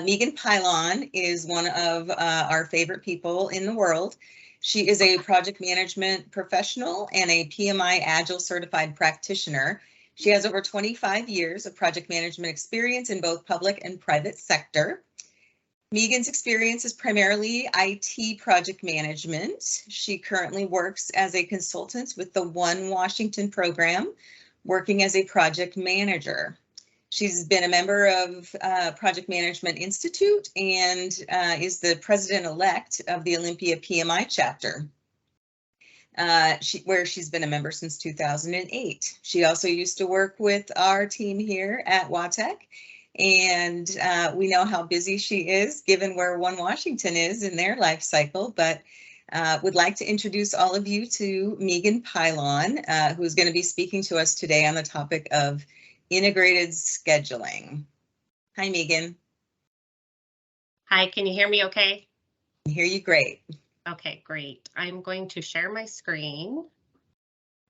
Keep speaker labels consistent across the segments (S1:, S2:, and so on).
S1: Megan Pilon is one of our favorite people in the world. She is a project management professional and a PMI Agile certified practitioner. She has over 25 years of project management experience in both public and private sector. Megan's experience is primarily IT project management. She currently works as a consultant with the One Washington program, working as a project manager. She's been a member of Project Management Institute and is the president-elect of the Olympia PMI chapter, where she's been a member since 2008. She also used to work with our team here at WATEC, and we know how busy she is given where One Washington is in their life cycle, but would like to introduce all of you to Megan Pilon, who's going to be speaking to us today on the topic of integrated scheduling. Hi, Megan.
S2: Hi, can you hear me okay?
S1: I hear you great.
S2: Okay, great. I'm going to share my screen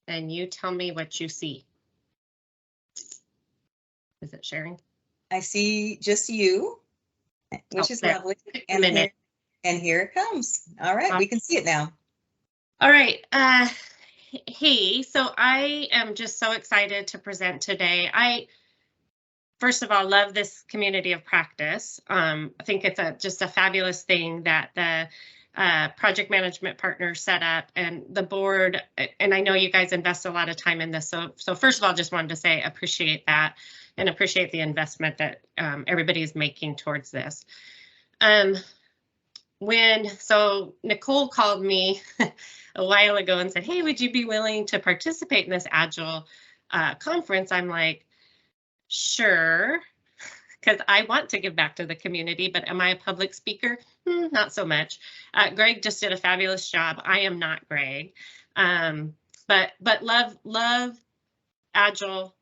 S2: and you tell me what you see. Is it sharing?
S1: I see just you, which is lovely. And here it comes. All right, we can see it now.
S2: All right. Hey, so I am just so excited to present today. I, first of all, love this community of practice. I think it's just a fabulous thing that the project management partners set up and the board, and I know you guys invest a lot of time in this. So first of all, just wanted to say appreciate that and appreciate the investment that everybody is making towards this. So Nicole called me a while ago and said, hey, would you be willing to participate in this Agile conference? I'm like, sure, because I want to give back to the community, but am I a public speaker? Not so much. Greg just did a fabulous job. I am not Greg, but love Agile,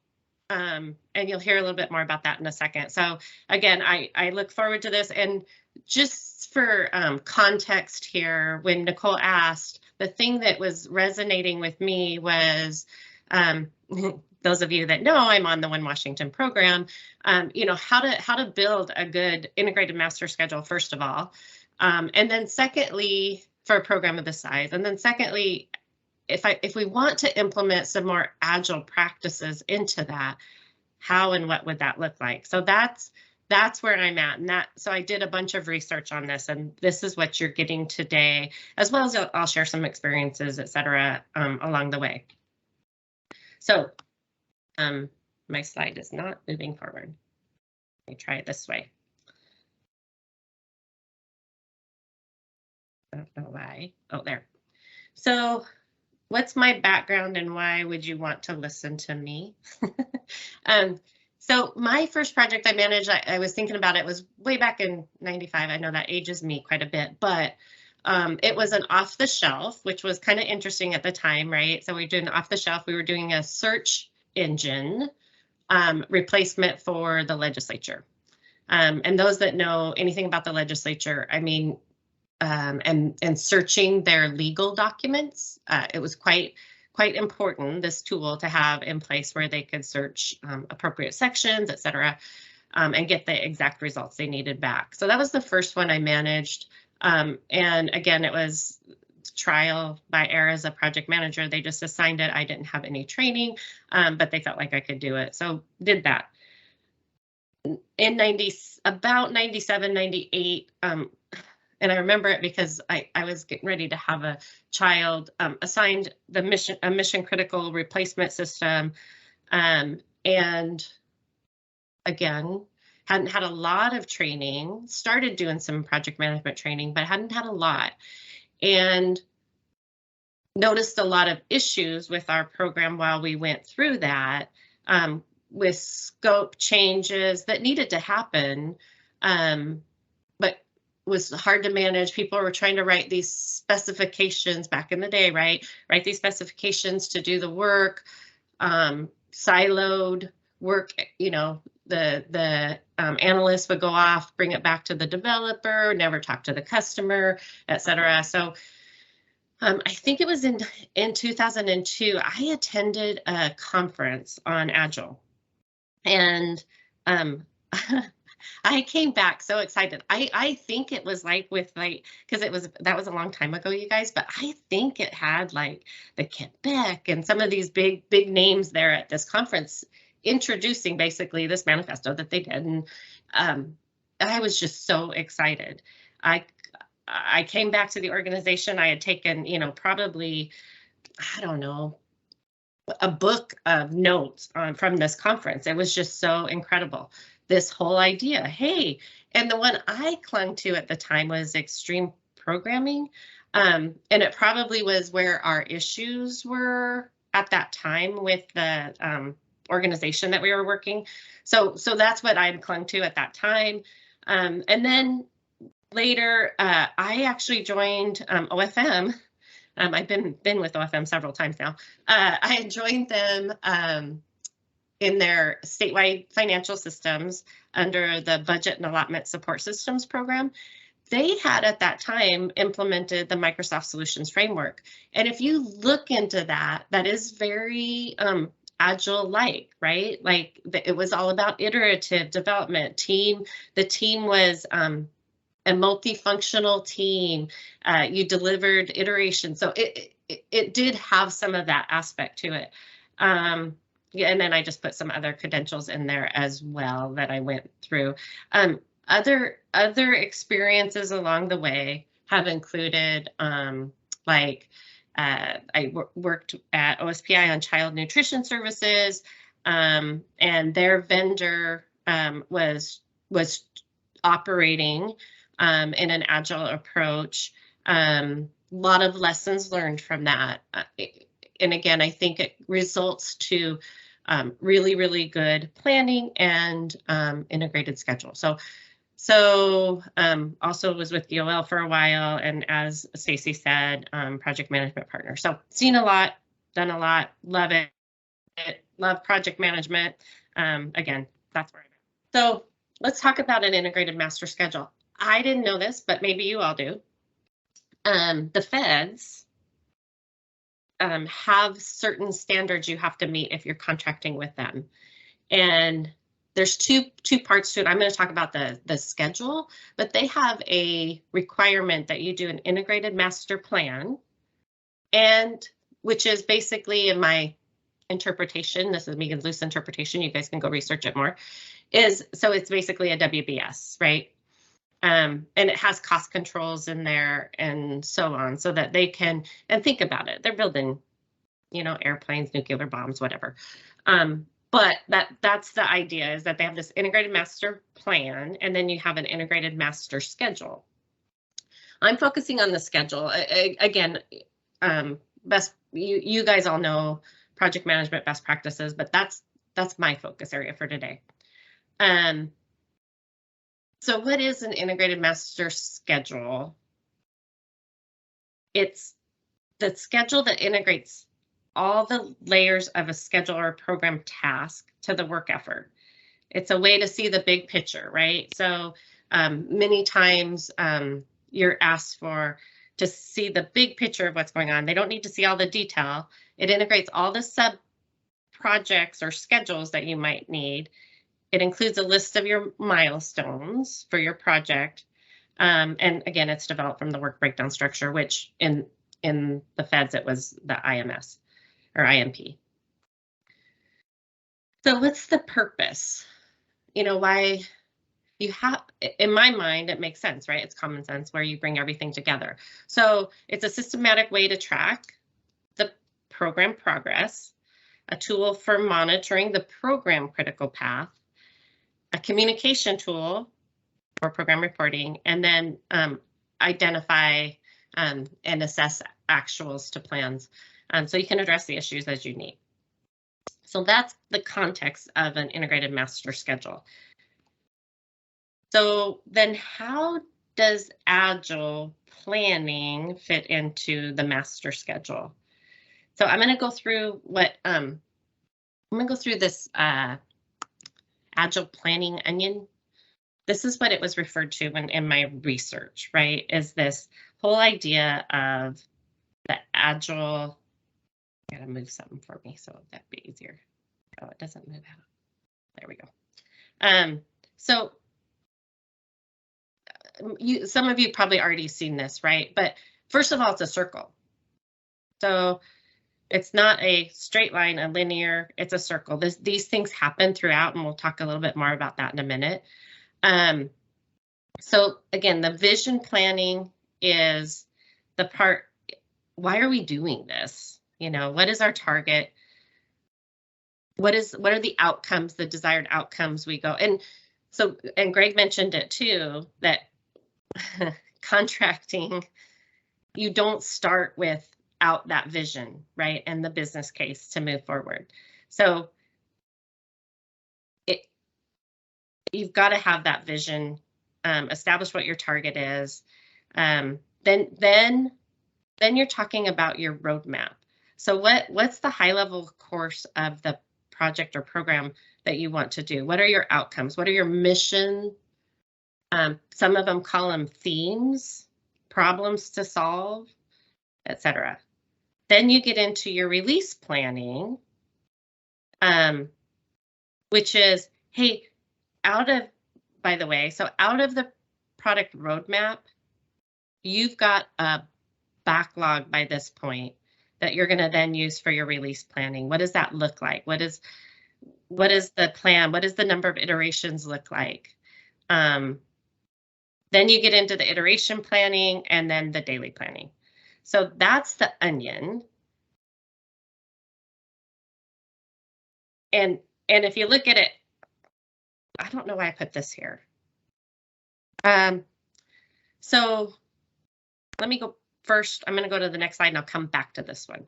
S2: and you'll hear a little bit more about that in a second. So again, I look forward to this. And just for context here, when Nicole asked, the thing that was resonating with me was, those of you that know I'm on the One Washington program, you know, how to build a good integrated master schedule, first of all. And then secondly, for a program of this size. And then secondly, if we want to implement some more Agile practices into that, how and what would that look like? So that's where I'm at. And so I did a bunch of research on this, and this is what you're getting today, as well as I'll share some experiences, et cetera, along the way. So my slide is not moving forward. Let me try it this way. I don't know why. Oh, there. So what's my background and why would you want to listen to me? So my first project I managed, I was thinking about it, was way back in '95. I know that ages me quite a bit, but it was an off the shelf, which was kind of interesting at the time, right? So we were doing off the shelf. We were doing a search engine replacement for the legislature. And those that know anything about the legislature, I mean, and searching their legal documents, it was quite important, this tool to have in place where they could search appropriate sections, et cetera, and get the exact results they needed back. So that was the first one I managed. And again, it was trial by error as a project manager. They just assigned it. I didn't have any training, but they felt like I could do it. So did that. In about 97, 98, and I remember it because I was getting ready to have a child, assigned a mission critical replacement system. And again, hadn't had a lot of training, started doing some project management training, but hadn't had a lot. And noticed a lot of issues with our program while we went through that, with scope changes that needed to happen, but was hard to manage. People were trying to write these specifications back in the day, right? Write these specifications to do the work, siloed work, you know, the analyst would go off, bring it back to the developer, never talk to the customer, et cetera. So I think it was in 2002, I attended a conference on Agile. And I came back so excited. I think it was like with like, because that was a long time ago, you guys, but I think it had like the Kent Beck and some of these big names there at this conference introducing basically this manifesto that they did. And I was just so excited. I came back to the organization. I had taken, probably, I don't know, a book of notes from this conference. It was just so incredible. This whole idea, hey, and the one I clung to at the time was extreme programming. And it probably was where our issues were at that time with the organization that we were working. So that's what I'd clung to at that time. And then later, I actually joined OFM. I've been with OFM several times now. I joined them in their statewide financial systems under the Budget and Allotment Support Systems program. They had at that time implemented the Microsoft Solutions Framework. And if you look into that, that is very Agile-like, right? Like it was all about iterative development. The team was a multifunctional team. You delivered iteration. So it did have some of that aspect to it. Yeah, and then I just put some other credentials in there as well that I went through. Other experiences along the way have included I worked at OSPI on child nutrition services, and their vendor was operating in an Agile approach. A lot of lessons learned from that. And again, I think it results to really, really good planning and integrated schedule. So also was with DOL for a while, and as Stacy said, project management partner. So seen a lot, done a lot, love it, love project management. Again, that's where I'm at. So let's talk about an integrated master schedule. I didn't know this, but maybe you all do. The feds have certain standards you have to meet if you're contracting with them. And there's two parts to it. I'm going to talk about the schedule, but they have a requirement that you do an integrated master plan, and which is basically, in my interpretation, this is Megan's loose interpretation, you guys can go research it more, so it's basically a WBS, right? And it has cost controls in there and so on, so that they can, and think about it, they're building, airplanes, nuclear bombs, whatever. But that's the idea, is that they have this integrated master plan, and then you have an integrated master schedule. I'm focusing on the schedule. Again, you guys all know project management best practices, but that's my focus area for today. So what is an integrated master schedule? It's the schedule that integrates all the layers of a schedule or program task to the work effort. It's a way to see the big picture, right? So many times you're asked to see the big picture of what's going on. They don't need to see all the detail. It integrates all the sub projects or schedules that you might need. It includes a list of your milestones for your project. And again, it's developed from the work breakdown structure, which in the feds, it was the IMS or IMP. So what's the purpose? Why you have, in my mind, it makes sense, right? It's common sense, where you bring everything together. So it's a systematic way to track the program progress, a tool for monitoring the program critical path, a communication tool for program reporting, and then identify and assess actuals to plans, so you can address the issues as you need. So that's the context of an integrated master schedule. So then how does Agile planning fit into the master schedule? So I'm going to go through this Agile planning onion. This is what it was referred to in my research, right? Is this whole idea of the Agile. I gotta move something for me so that'd be easier. Oh, it doesn't move out. There we go. So some of you probably already seen this, right? But first of all, it's a circle. So it's not a straight line, a linear, it's a circle. These things happen throughout, and we'll talk a little bit more about that in a minute. So again, the vision planning is the part, why are we doing this? You know, what is our target? What are the outcomes, the desired outcomes we go? And so, and Greg mentioned it too, that contracting, you don't start without that vision, right? And the business case to move forward. So you've got to have that vision, establish what your target is. Then you're talking about your roadmap. So what's the high level course of the project or program that you want to do? What are your outcomes? What are your mission? Some of them call them themes, problems to solve, etc. Then you get into your release planning, which is, hey, by the way, so out of the product roadmap, you've got a backlog by this point that you're going to then use for your release planning. What does that look like? What is the plan? What does the number of iterations look like? Then you get into the iteration planning and then the daily planning. So that's the onion. And if you look at it, I don't know why I put this here. So let me go first. I'm going to go to the next slide and I'll come back to this one.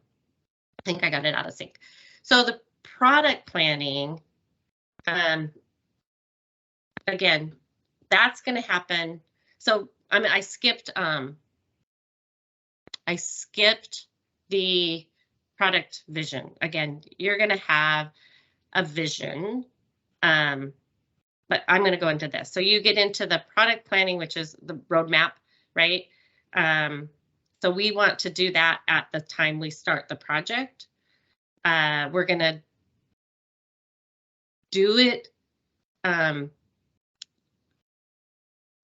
S2: I think I got it out of sync. So the product planning, again, that's going to happen. So I skipped the product vision. Again, you're going to have a vision, but I'm going to go into this. So you get into the product planning, which is the roadmap, right? So we want to do that at the time we start the project. We're going to do it.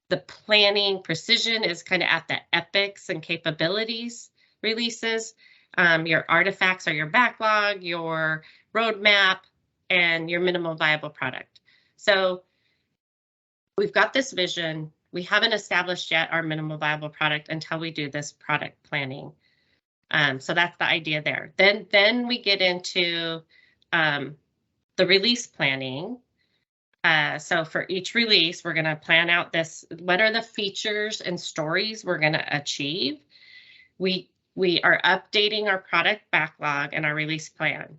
S2: The planning precision is kind of at the epics and capabilities releases. Your artifacts are your backlog, your roadmap, and your minimal viable product. So we've got this vision. We haven't established yet our minimal viable product until we do this product planning. So that's the idea there. Then we get into the release planning. So for each release, we're going to plan out what are the features and stories we're going to achieve. We are updating our product backlog and our release plan.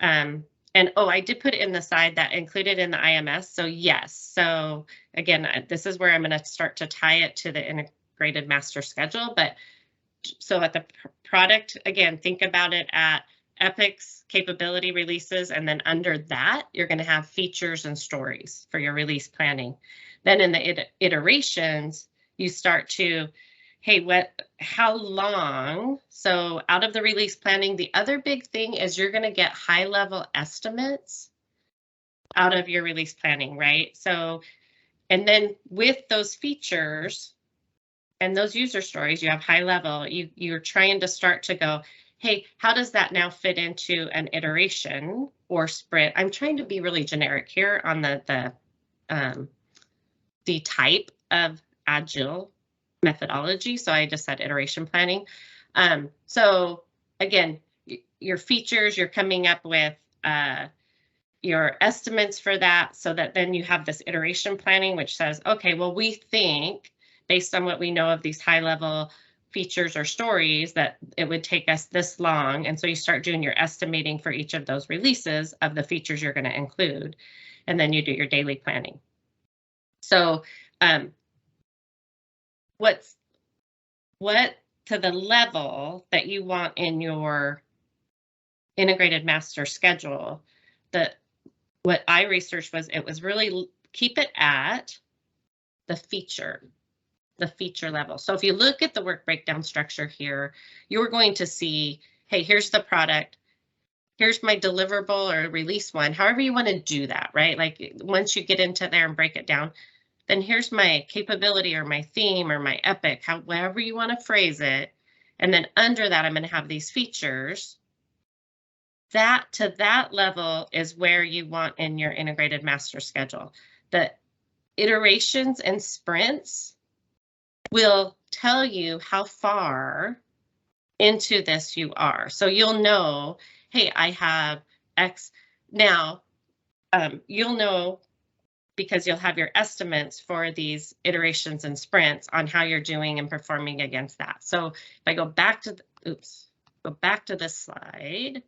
S2: And oh, I did put it in the side that included in the IMS. So yes, so again, this is where I'm going to start to tie it to the integrated master schedule. But so at the product, again, think about it at epics, capability releases, and then under that, you're going to have features and stories for your release planning. Then in the iterations, you start to, hey, how long? So out of the release planning, the other big thing is you're going to get high level estimates out of your release planning, right? So, and then with those features and those user stories, you have high level, you're trying to start to go, hey, how does that now fit into an iteration or sprint? I'm trying to be really generic here on the type of Agile methodology. So I just said iteration planning. So again, your features, you're coming up with your estimates for that so that then you have this iteration planning, which says, okay, well, we think based on what we know of these high level features or stories that it would take us this long. And so you start doing your estimating for each of those releases of the features you're going to include, and then you do your daily planning. So what to the level that you want in your integrated master schedule, what I researched was it was really keep it at the feature level. So if you look at the work breakdown structure here, you're going to see, hey, here's the product, here's my deliverable or release one, however you want to do that, right? Like once you get into there and break it down, then here's my capability or my theme or my epic, however you want to phrase it. And then under that, I'm going to have these features. That to that level is where you want in your integrated master schedule. The iterations and sprints will tell you how far into this you are. So you'll know, hey, I have X. Now, you'll know because you'll have your estimates for these iterations and sprints on how you're doing and performing against that. So if I go back to go back to this slide.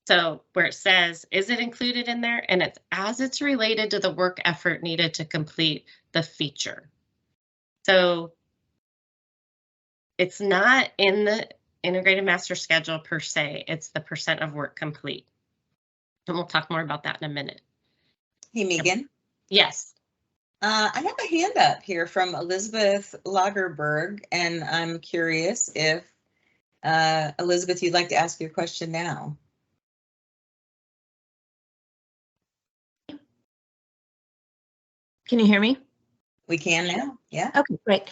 S2: So where it says, is it included in there? And it's as it's related to the work effort needed to complete the feature. So it's not in the integrated master schedule per se, it's the % of work complete. And we'll talk more about that in a minute.
S1: Hey, Megan.
S2: Yes.
S1: I have a hand up here from Elizabeth Lagerberg, and I'm curious if, Elizabeth, you'd like to ask your question now.
S3: Can you hear me?
S1: We can now. Yeah.
S3: Okay, great.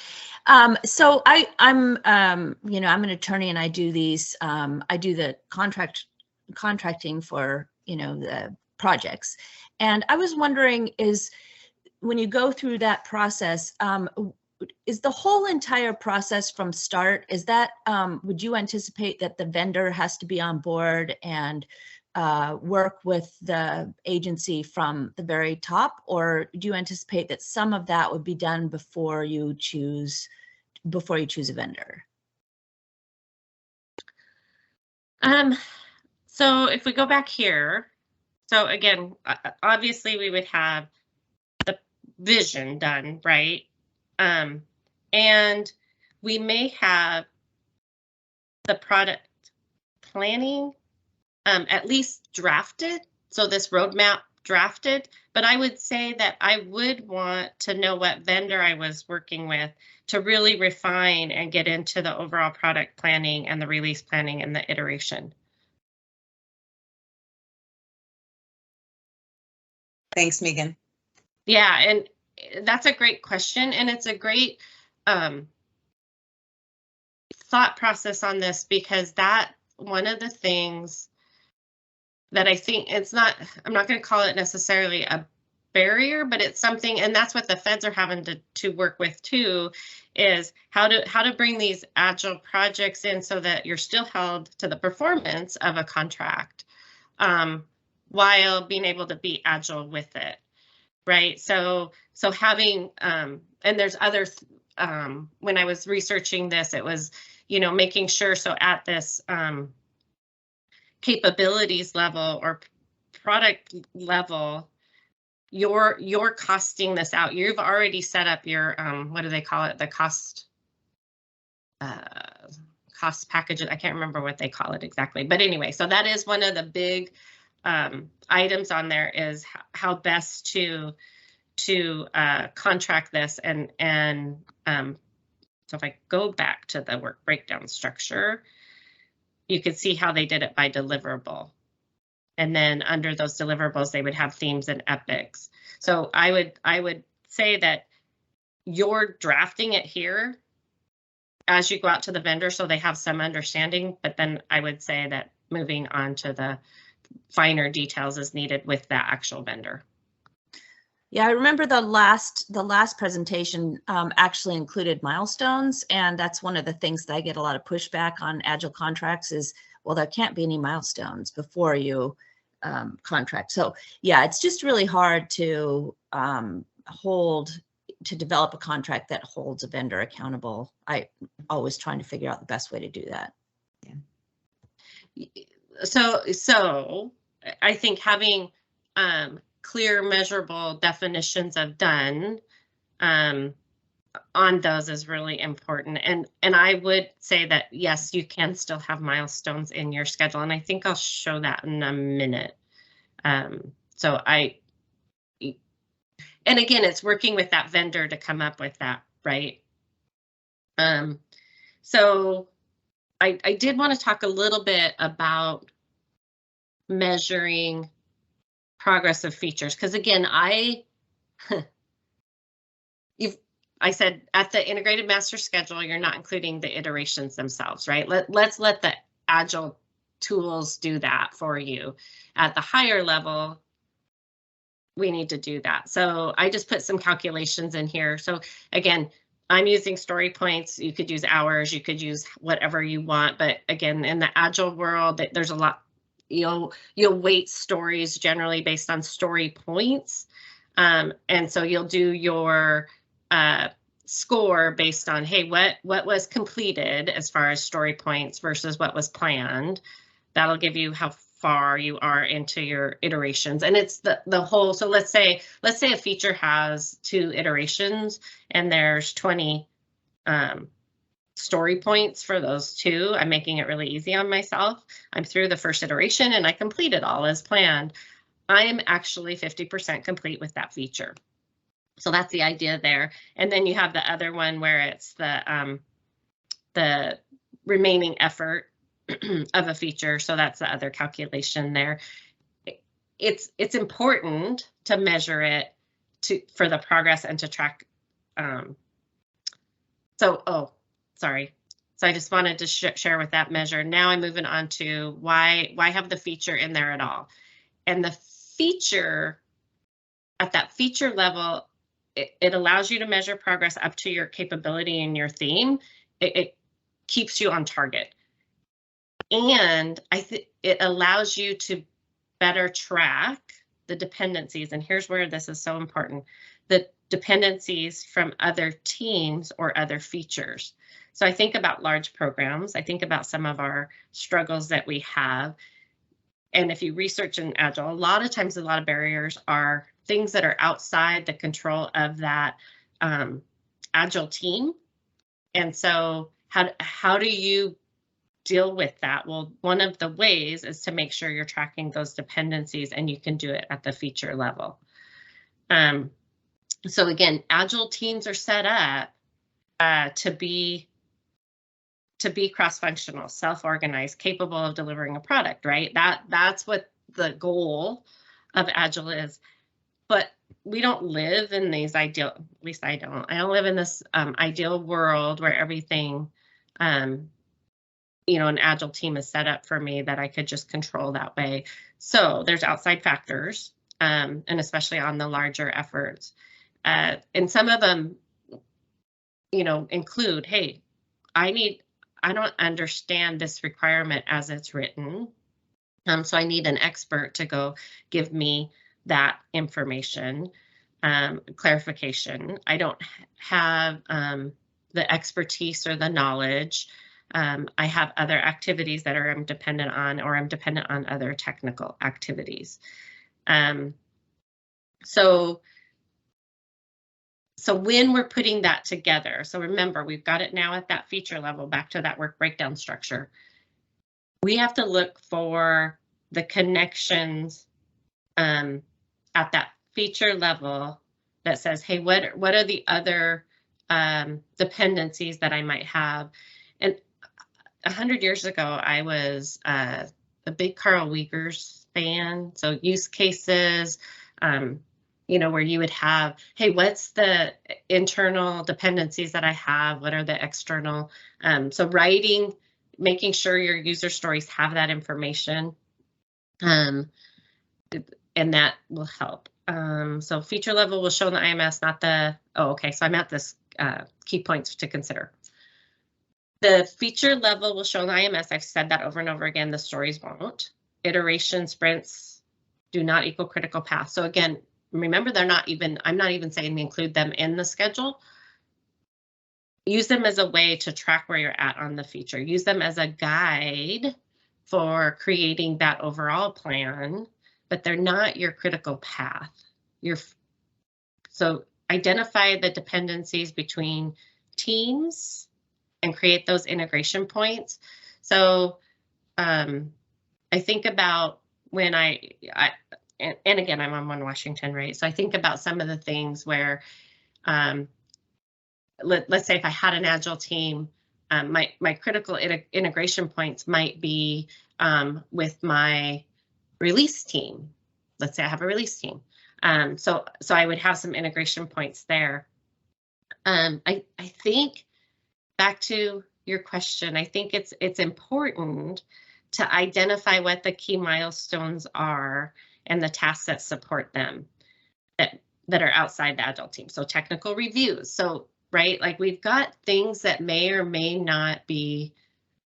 S3: So I'm you know, I'm an attorney and I do these, I do the contracting for, you know, the projects. And I was wondering is when you go through that process, is the whole entire process from start, is that, would you anticipate that the vendor has to be on board and work with the agency from the very top, or do you anticipate that some of that would be done before you choose a vendor?
S2: So if we go back here, so again, obviously we would have the vision done, right? And we may have the product planning at least drafted, so this roadmap drafted, but I would say that I would want to know what vendor I was working with to really refine and get into the overall product planning and the release planning and the iteration.
S1: Thanks, Megan.
S2: Yeah, and that's a great question, and it's a great thought process on this, because that one of the things that I think it's not, I'm not going to call it necessarily a barrier, but it's something, and that's what the feds are having to work with too, is how to bring these agile projects in so that you're still held to the performance of a contract while being able to be agile with it, right? So having and there's other when I was researching this, it was, you know, making sure, so at this capabilities level or product level, you're costing this out. You've already set up your what do they call it? The cost packages. I can't remember what they call it exactly, but anyway, so that is one of the big items on there, is how best to contract this. And so if I go back to the work breakdown structure, you could see how they did it by deliverable. And then under those deliverables, they would have themes and epics. So I would say that you're drafting it here as you go out to the vendor, so they have some understanding, but then I would say that moving on to the finer details is needed with that actual vendor.
S3: Yeah, I remember the last presentation actually included milestones, and that's one of the things that I get a lot of pushback on Agile contracts is, well, there can't be any milestones before you contract. So yeah, it's just really hard to develop a contract that holds a vendor accountable. I always trying to figure out the best way to do that.
S2: Yeah. So I think having clear, measurable definitions of done on those is really important. And I would say that, yes, you can still have milestones in your schedule. And I think I'll show that in a minute. And again, it's working with that vendor to come up with that, right? So I did want to talk a little bit about measuring progress of features. Because again, I said at the integrated master schedule, you're not including the iterations themselves, right? Let's let the Agile tools do that for you. At the higher level, we need to do that. So I just put some calculations in here. So again, I'm using story points. You could use hours, you could use whatever you want. But again, in the Agile world, there's a lot, you'll weight stories generally based on story points. And so you'll do your score based on, hey, what was completed as far as story points versus what was planned. That'll give you how far you are into your iterations. And it's the whole, so let's say a feature has 2 iterations and there's 20 story points for those 2. I'm making it really easy on myself. I'm through the first iteration and I completed all as planned. I am actually 50% complete with that feature. So that's the idea there. And then you have the other one where it's the remaining effort of a feature. So that's the other calculation there. It's important to measure it for the progress and to track. So I just wanted to share with that measure. Now I'm moving on to why have the feature in there at all? And the feature at that feature level, it allows you to measure progress up to your capability and your theme. It keeps you on target. And it allows you to better track the dependencies. And here's where this is so important. The dependencies from other teams or other features. So I think about large programs. I think about some of our struggles that we have. And if you research in Agile, a lot of times, a lot of barriers are things that are outside the control of that Agile team. And so how do you deal with that? Well, one of the ways is to make sure you're tracking those dependencies, and you can do it at the feature level. So again, Agile teams are set up to be cross-functional, self-organized, capable of delivering a product, right? That's what the goal of Agile is. But we don't live in these ideal, at least I don't live in this ideal world where everything, an Agile team is set up for me that I could just control that way. So there's outside factors, and especially on the larger efforts. And some of them, include, hey, I don't understand this requirement as it's written. So I need an expert to go give me that information, clarification. I don't have the expertise or the knowledge. I have other activities that I'm dependent on, or I'm dependent on other technical activities. So when we're putting that together, so remember, we've got it now at that feature level, back to that work breakdown structure. We have to look for the connections at that feature level that says, hey, what are the other dependencies that I might have? And 100 years ago, I was a big Carl Wiegers fan. So use cases, where you would have, hey, what's the internal dependencies that I have? What are the external? So writing, making sure your user stories have that information. And that will help. So feature level will show in the IMS, not the, so I'm at this key points to consider. The feature level will show in the IMS. I've said that over and over again, the stories won't. Iteration sprints do not equal critical path. So again, remember, I'm not even saying include them in the schedule. Use them as a way to track where you're at on the feature. Use them as a guide for creating that overall plan, but they're not your critical path. So identify the dependencies between teams and create those integration points. So I think about when and again, I'm on One Washington, right? So I think about some of the things where, let's say if I had an Agile team, my critical integration points might be with my release team. let's say I have a release team. So I would have some integration points there. I think back to your question, I think it's important to identify what the key milestones are and the tasks that support them that are outside the Agile team. So technical reviews. So, right, like we've got things that may or may not be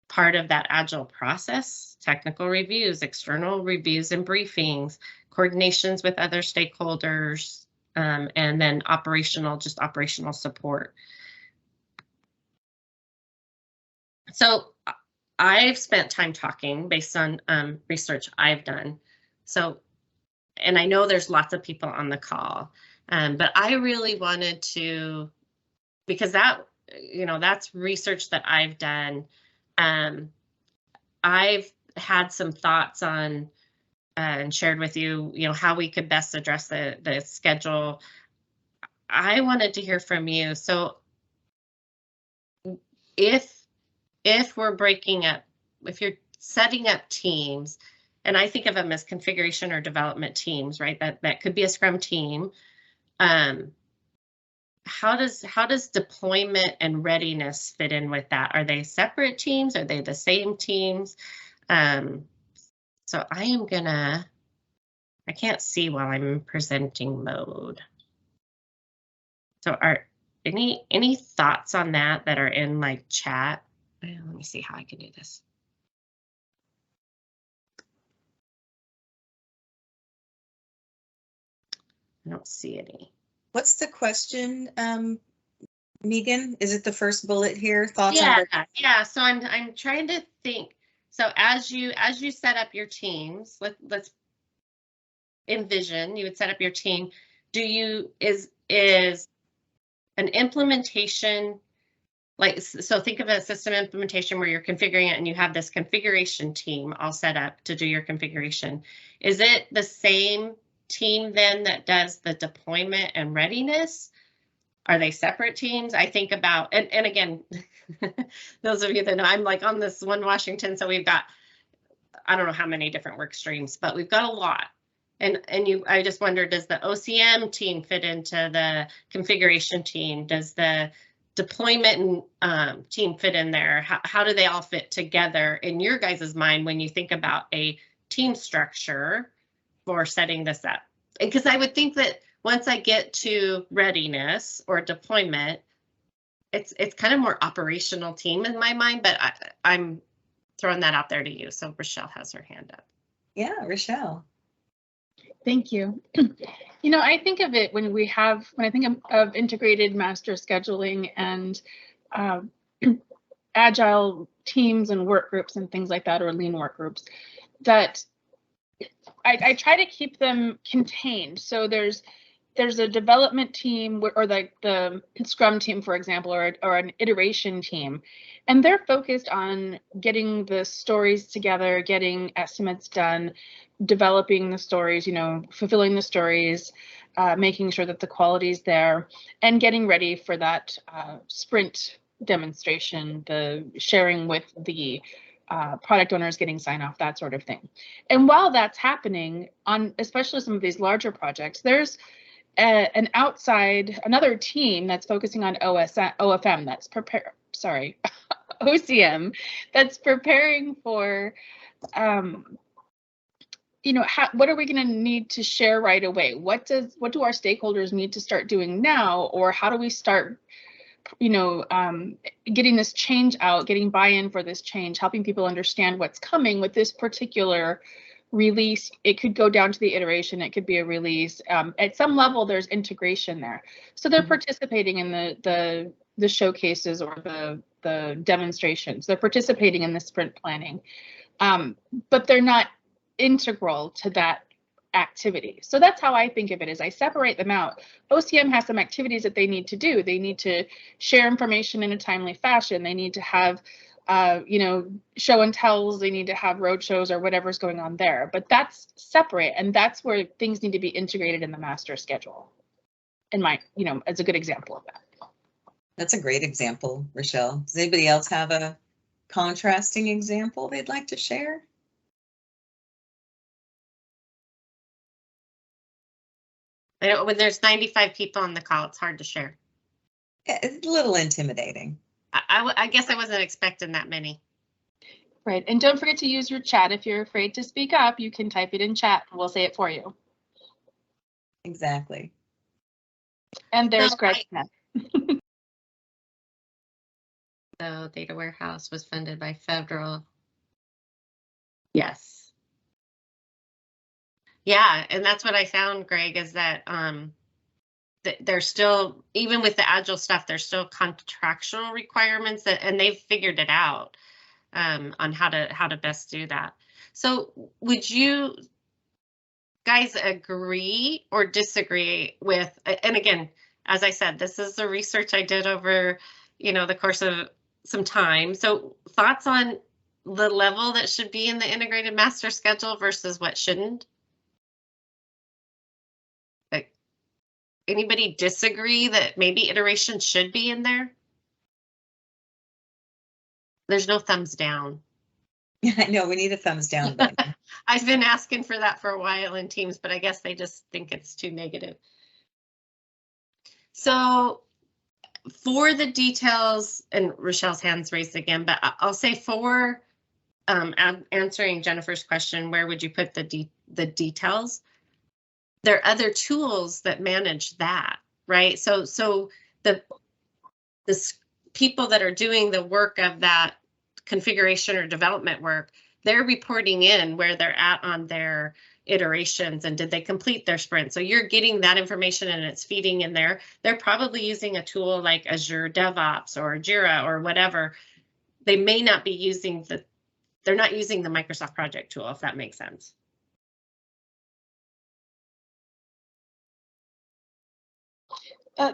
S2: part of that Agile process, technical reviews, external reviews and briefings, coordinations with other stakeholders, and then operational support. So I've spent time talking based on research I've done. So, and I know there's lots of people on the call, but I really wanted to, because that, that's research that I've done. I've had some thoughts on and shared with you, how we could best address the schedule. I wanted to hear from you. So if we're breaking up, if you're setting up teams, and I think of them as configuration or development teams, right? That could be a Scrum team. How does deployment and readiness fit in with that? Are they separate teams? Are they the same teams? So I can't see while I'm in presenting mode. So are any thoughts on that are in like chat? Let me see how I can do this. I don't see any.
S1: What's the question, Megan? Is it the first bullet here? Thoughts on?
S2: Yeah. So I'm trying to think. So as you set up your teams, let's envision you would set up your team. Is an implementation, like, so think of a system implementation where you're configuring it and you have this configuration team all set up to do your configuration. Is it the same team then that does the deployment and readiness? Are they separate teams? I think about, and again, those of you that know, I'm like on this one Washington, so we've got, I don't know how many different work streams, but we've got a lot. And I just wonder, does the OCM team fit into the configuration team? Does the deployment team fit in there? How do they all fit together in your guys' mind when you think about a team structure for setting this up? Because I would think that once I get to readiness or deployment, it's kind of more operational team in my mind, but I'm throwing that out there to you. So Rochelle has her hand up.
S1: Yeah, Rochelle.
S4: Thank you. I think of it when I think of integrated master scheduling and agile teams and work groups and things like that, or lean work groups, that I try to keep them contained. So there's a development team or like the Scrum team, for example, or an iteration team, and they're focused on getting the stories together, getting estimates done, developing the stories, fulfilling the stories, making sure that the quality is there, and getting ready for that sprint demonstration, the sharing with the product owners, getting sign off, that sort of thing. And while that's happening on especially some of these larger projects, there's another team that's focusing on OCM that's preparing for what are we going to need to share right away? What do our stakeholders need to start doing now? Or how do we start, getting this change out, getting buy-in for this change, helping people understand what's coming with this particular release? It could go down to the iteration. It could be a release. At some level, there's integration there. So they're participating in the showcases or the demonstrations. They're participating in the sprint planning, but they're not integral to that activity. So that's how I think of it, is I separate them out. OCM has some activities that they need to do. They need to share information in a timely fashion. They need to have show and tells. They need to have road shows or whatever's going on there. But that's separate, and that's where things need to be integrated in the master schedule. As a good example of that.
S1: That's a great example, Rochelle. Does anybody else have a contrasting example they'd like to share?
S2: I know when there's 95 people on the call, it's hard to share.
S1: It's a little intimidating.
S2: I guess I wasn't expecting that many.
S4: Right, and don't forget to use your chat. If you're afraid to speak up, you can type it in chat and we'll say it for you.
S1: Exactly.
S4: And there's
S2: So
S4: Greg.
S2: The data warehouse was funded by federal. Yes. Yeah, and that's what I found, Greg, is that there's still, even with the Agile stuff, there's still contractual requirements that, and they've figured it out on how to best do that. So would you guys agree or disagree with, and again, as I said, this is the research I did over, the course of some time. So thoughts on the level that should be in the integrated master schedule versus what shouldn't? Like, anybody disagree that maybe iteration should be in there? There's no thumbs down.
S1: I know we need a thumbs down button.
S2: I've been asking for that for a while in Teams, but I guess they just think it's too negative. So for the details, and Rochelle's hand's raised again, but I'll say for answering Jennifer's question, where would you put the details? There are other tools that manage that, right? So the people that are doing the work of that configuration or development work, they're reporting in where they're at on their iterations and did they complete their sprint. So you're getting that information and it's feeding in there. They're probably using a tool like Azure DevOps or Jira or whatever. They may not be using they're not using the Microsoft project tool, if that makes sense.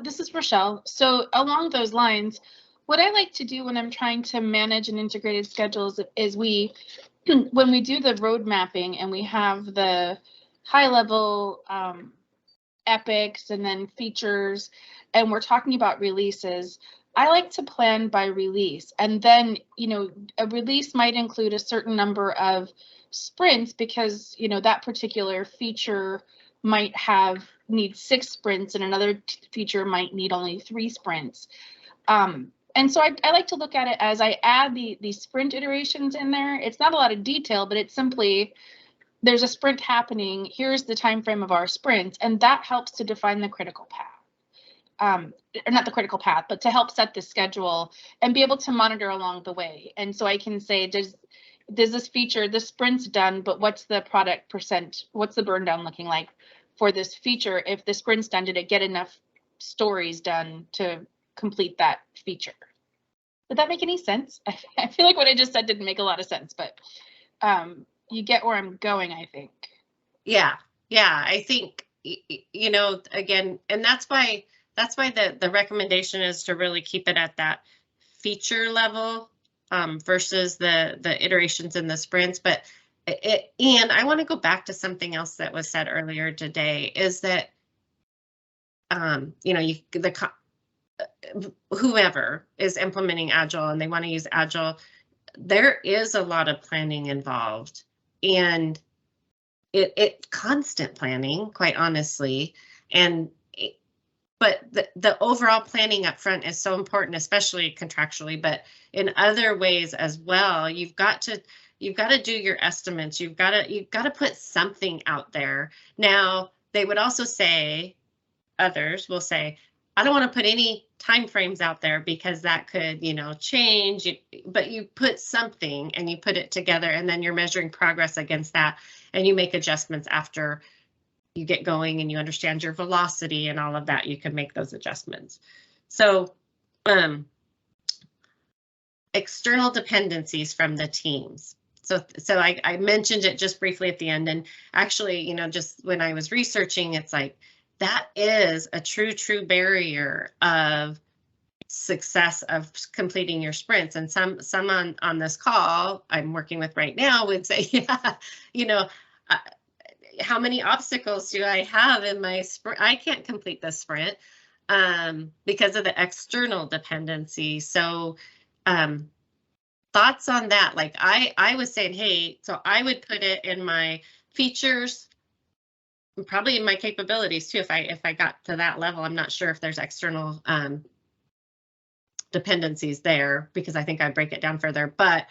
S4: This is Rochelle. So along those lines, what I like to do when I'm trying to manage an integrated schedule is when we do the road mapping and we have the high level epics and then features, and we're talking about releases, I like to plan by release. And then, a release might include a certain number of sprints because, that particular feature might need 6 sprints and another feature might need only 3 sprints. And so I like to look at it as I add the sprint iterations in there. It's not a lot of detail, but it's simply, there's a sprint happening. Here's the time frame of our sprint, and that helps to define the critical path. Or not the critical path, but to help set the schedule and be able to monitor along the way. And so I can say, does this feature, the sprint's done, but what's the product percent? What's the burn down looking like for this feature? If the sprint's done, did it get enough stories done to complete that feature? Did that make any sense? I feel like what I just said didn't make a lot of sense, but you get where I'm going, I think.
S2: Yeah, I think, again, and that's why the recommendation is to really keep it at that feature level versus the iterations in the sprints. But and I want to go back to something else that was said earlier today, is that whoever is implementing Agile and they want to use Agile, there is a lot of planning involved, and it constant planning, quite honestly, but the overall planning up front is so important, especially contractually, but in other ways as well. You've got to do your estimates. You've got to put something out there. Now, they would also say, others will say, I don't want to put any timeframes out there because that could, change. But you put something and you put it together, and then you're measuring progress against that, and you make adjustments after you get going and you understand your velocity and all of that. You can make those adjustments. So external dependencies from the teams. So I mentioned it just briefly at the end, and actually, just when I was researching, it's like, that is a true barrier of success of completing your sprints. And some on this call I'm working with right now would say, yeah, how many obstacles do I have in my sprint? I can't complete the sprint because of the external dependency. So thoughts on that? Like I was saying, hey, so I would put it in my features, probably my capabilities too. If I got to that level, I'm not sure if there's external dependencies there, because I think I break it down further, but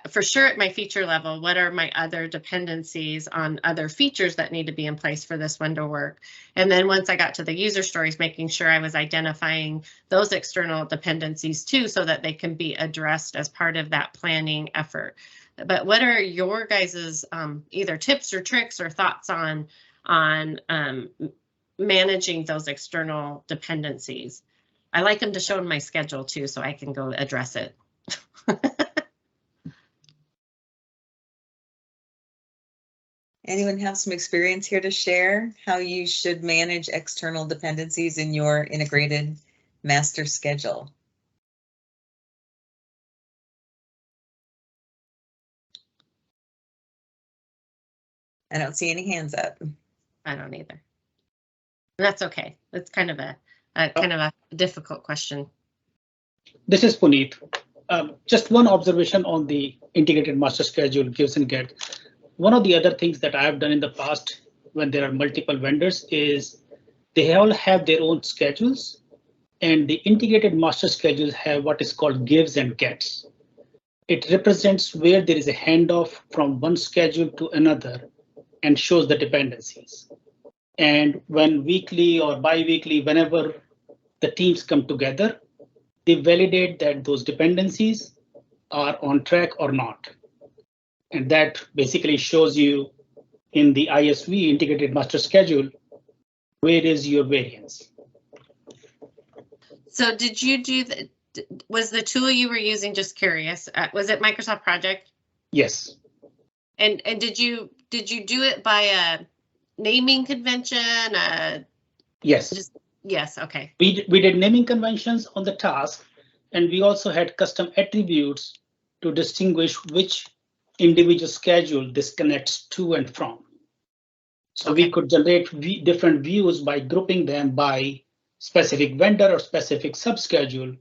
S2: for sure at my feature level, what are my other dependencies on other features that need to be in place for this one to work? And then once I got to the user stories, making sure I was identifying those external dependencies too, so that they can be addressed as part of that planning effort. But what are your guys's either tips or tricks or thoughts on managing those external dependencies? I like them to show in my schedule too, so I can go address it.
S1: Anyone have some experience here to share how you should manage external dependencies in your integrated master schedule? I don't see any hands up.
S2: I don't either. That's okay. It's kind of a difficult question.
S5: This is Puneet. Just one observation on the integrated master schedule gives and gets. One of the other things that I have done in the past when there are multiple vendors is they all have their own schedules, and the integrated master schedules have what is called gives and gets. It represents where there is a handoff from one schedule to another and shows the dependencies. And when weekly or bi-weekly, whenever the teams come together, they validate that those dependencies are on track or not. And that basically shows you in the ISV integrated master schedule, where is your variance.
S2: So did you do the, was the tool you were using, just curious, was it Microsoft Project?
S5: Yes.
S2: And did you do it by a naming convention?
S5: Yes.
S2: Yes, okay.
S5: We did naming conventions on the task, and we also had custom attributes to distinguish which individual schedule this connects to and from. So
S2: okay.
S5: We could generate different views by grouping them by specific vendor or specific subschedule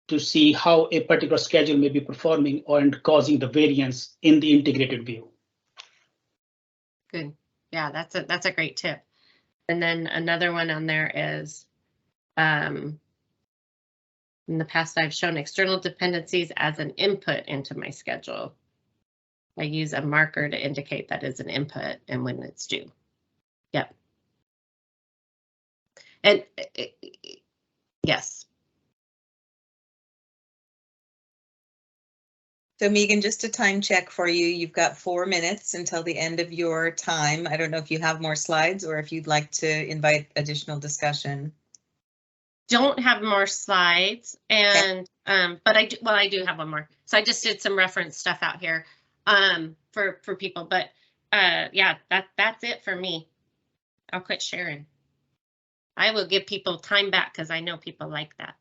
S5: to see how a particular schedule may be performing and causing the variance in the integrated view.
S2: Good. Yeah, that's a great tip. And then another one on there is, in the past, I've shown external dependencies as an input into my schedule. I use a marker to indicate that is an input and when it's due. Yep. And yes.
S1: So Megan, just a time check for you. You've got 4 minutes until the end of your time. I don't know if you have more slides or if you'd like to invite additional discussion.
S2: Don't have more slides, and but I do have one more. So I just did some reference stuff out here for people, but yeah, that's it for me. I'll quit sharing. I will give people time back because I know people like that.